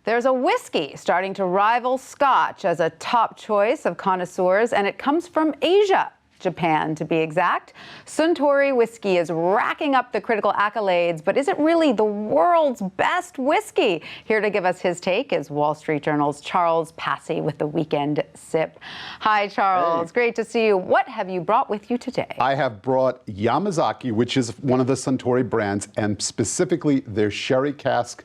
There's a whiskey starting to rival Scotch as a top choice of connoisseurs, and it comes from Asia. Japan, to be exact. Suntory whiskey is racking up the critical accolades, but is it really the world's best whiskey? Here to give us his take is Wall Street Journal's Charles Passy with the Weekend Sip. Hi, Charles. Hey. Great to see you. What have you brought with you today? I have brought Yamazaki, which is one of the Suntory brands, and specifically their Sherry Cask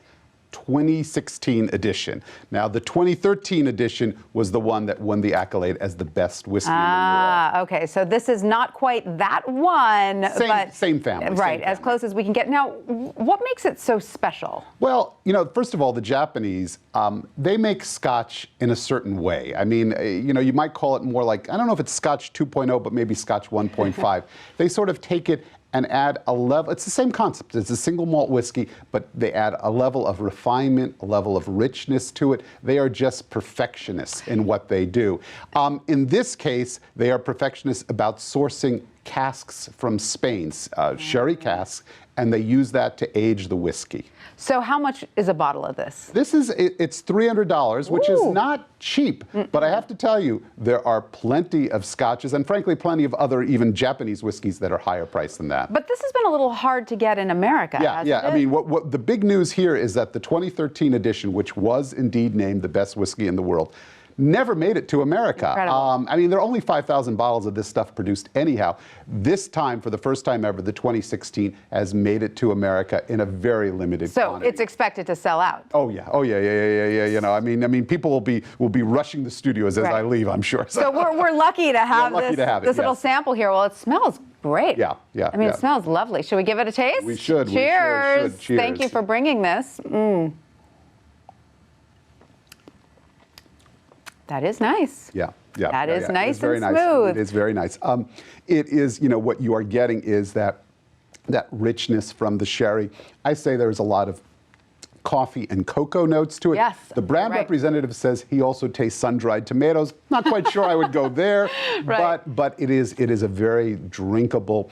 2016 edition. Now, the 2013 edition was the one that won the accolade as the best whiskey in the world. Okay, so this is not quite that one, but same family. Right, same as family. close as we can get. Now, what makes it so special? Well, you know, first of all, the Japanese, they make Scotch in a certain way. I mean, you know, you might call it more like, I don't know if it's Scotch 2.0, but maybe Scotch 1.5. They sort of take it and add a level, it's the same concept, it's a single malt whiskey, but they add a level of refinement, a level of richness to it. They are just perfectionists in what they do. In this case, they are perfectionists about sourcing casks from Spain, sherry casks, and they use that to age the whiskey. So how much is a bottle of this? This is, it's $300, which is not cheap, but I have to tell you, there are plenty of scotches and frankly plenty of other even Japanese whiskeys that are higher priced than that. But this has been a little hard to get in America, hasn't it? I mean, what the big news here is that the 2013 edition, which was indeed named the best whiskey in the world, never made it to America. I mean, there are only 5,000 bottles of this stuff produced anyhow. This time, for the first time ever, the 2016 has made it to America in a very limited quantity. So it's expected to sell out. Oh yeah. You know, I mean, people will be rushing the studios as I leave, I'm sure. So we're lucky to have this little sample here. Well, it smells great. Yeah. I mean, it smells lovely. Should we give it a taste? We should. Cheers. We should. Cheers. Thank you for bringing this. That is nice. Yeah. That is nice and smooth. Nice. It is very nice. It is, you know, what you are getting is that richness from the sherry. I say there's a lot of coffee and cocoa notes to it. Yes. The brand representative says he also tastes sun-dried tomatoes. Not quite sure I would go there, but it is a very drinkable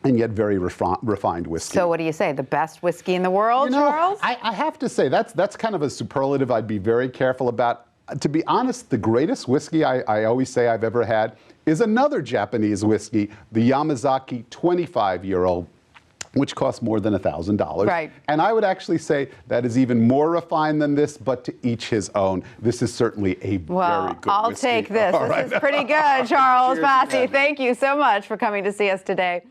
and yet very refined whiskey. So what do you say? The best whiskey in the world, Charles? I have to say, that's kind of a superlative I'd be very careful about. To be honest, the greatest whiskey I always say I've ever had is another Japanese whiskey, the Yamazaki 25-year-old, which costs more than $1,000. Right. And I would actually say that is even more refined than this, but to each his own. This is certainly a very good whiskey. I'll take this. This is pretty good, Charles Passy. Thank you so much for coming to see us today.